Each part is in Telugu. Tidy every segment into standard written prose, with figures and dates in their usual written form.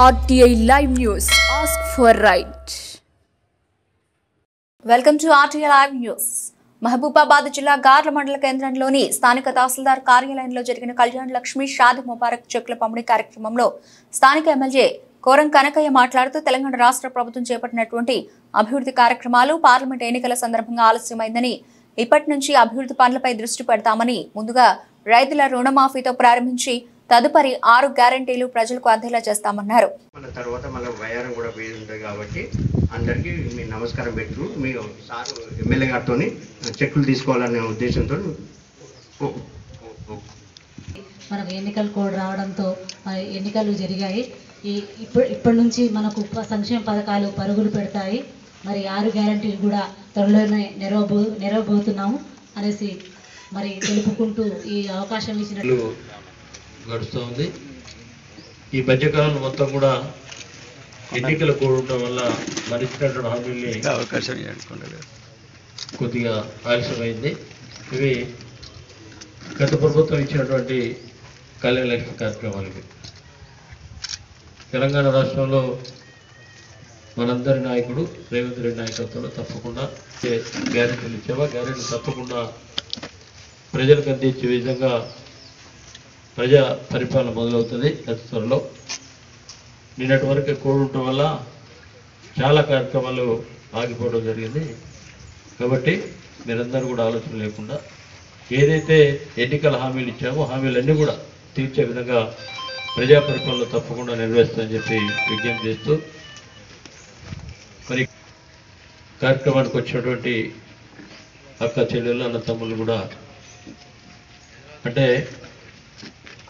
RTI Live News. Ask for right. Welcome to RTI Live News. Mahabubabad జిల్లా గార్ల మండల కేంద్రంలోని స్థానిక తహసీల్దార్ కార్యాలయంలో జరిగిన కళ్యాణ్ లక్ష్మి షాదీ ముబారక్ చెక్ల పంపిణీ కార్యక్రమంలో స్థానిక ఎమ్మెల్యే కోరం కనకయ్య మాట్లాడుతూ తెలంగాణ రాష్ట్ర ప్రభుత్వం చేపట్టినటువంటి అభివృద్ధి కార్యక్రమాలు పార్లమెంట్ ఎన్నికల సందర్భంగా ఆలస్యమైందని ఇప్పటి నుంచి అభివృద్ధి పనులపై దృష్టి పెడతామని ముందుగా రైతుల రుణమాఫీతో ప్రారంభించి తదుపరి 6 గ్యారెంటీలు ప్రజలకు అందేలా చేస్తామన్నారు. మన తర్వాత మన వయారం కూడా వేది ఉంటుంది కాబట్టి అందరికీ మీ నమస్కారం పెట్టు మీ సార్ ఎమ్మెల్యే గారితో చెక్కులు తీసుకోవాలనే ఉద్దేశంతో మనకు ఎన్నికల కోడ్ రావడంతో ఎన్నికలు జరిగాయి. ఇప్పటి నుంచి మనకు సంక్షేమ పథకాలు పరుగులు పెడతాయి. మరి 6 గ్యారెంటీలు కూడా త్వరలోనే నెరవబోతున్నాము అనేసి మరి తెలుపుకుంటూ ఈ అవకాశం ఇచ్చినట్లు గడుస్తూ ఉంది. ఈ మధ్యకాలంలో మొత్తం కూడా ఎన్నికల కోడ్ ఉండడం వల్ల మరిచినటువంటి హామీల్ని అవకాశం కొద్దిగా ఆలస్యమైంది. ఇవి గత ప్రభుత్వం ఇచ్చినటువంటి కళ్యాణ లక్ష్మి కార్యక్రమాలకి తెలంగాణ రాష్ట్రంలో మనందరి నాయకుడు రేవంత్ రెడ్డి నాయకత్వంలో తప్పకుండా గ్యారెంటీలు ఇచ్చావా గ్యారెంటీ తప్పకుండా ప్రజలకు అందించే విధంగా ప్రజా పరిపాలన మొదలవుతుంది అతి త్వరలో. నిన్నటి వరకు కోడ్ ఉండటం వల్ల చాలా కార్యక్రమాలు ఆగిపోవడం జరిగింది. కాబట్టి మీరందరూ కూడా ఆలోచన లేకుండా ఏదైతే ఎన్నికల హామీలు ఇచ్చామో హామీలన్నీ కూడా తీర్చే విధంగా ప్రజా పరిపాలన తప్పకుండా నెరవేరుస్తామని చెప్పి విజ్ఞప్తి చేస్తూ మరి కార్యక్రమానికి వచ్చినటువంటి అక్క చెల్లెళ్ళు అన్న తమ్ముళ్ళు కూడా అంటే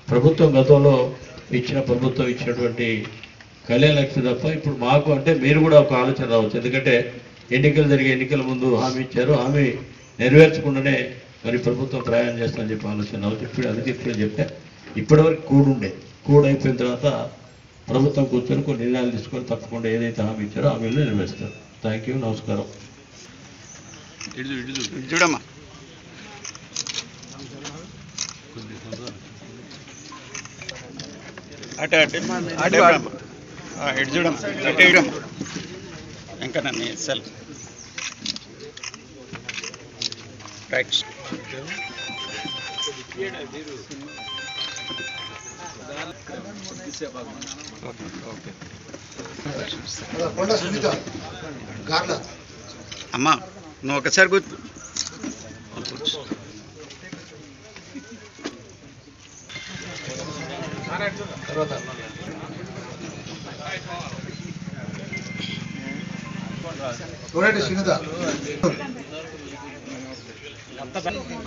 ప్రభుత్వం గతంలో ప్రభుత్వం ఇచ్చినటువంటి కళ్యాణ లక్ష్మి తప్ప ఇప్పుడు మాకు అంటే మీరు కూడా ఒక ఆలోచన రావచ్చు. ఎందుకంటే ఎన్నికల ముందు హామీ ఇచ్చారు, హామీ నెరవేర్చకుండానే మరి ప్రభుత్వం ప్రయాణం చేస్తామని చెప్పి ఆలోచన రావచ్చు. ఇప్పుడు అందుకే ఇప్పుడు చెప్తే ఇప్పటివరకు కూడ్ అయిపోయిన తర్వాత ప్రభుత్వం కూర్చొని కొన్ని నిర్ణయాలు తీసుకొని తప్పకుండా ఏదైతే హామీ ఇచ్చారో హామీలు నెరవేరుస్తారు. థ్యాంక్ యూ, నమస్కారం. చూడమ్మా అటు చూడమ్మా ఇంకా నన్ను సెల్ రైట్ అమ్మా నువ్వు ఒకసారి కూర్చో. చూడండి సునీత,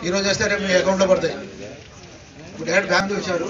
ఈరోజు వేస్తే రేపు మీ అకౌంట్లో పడతాయి. ఇప్పుడు డైరెక్ట్ బ్యాంక్ వచ్చారు.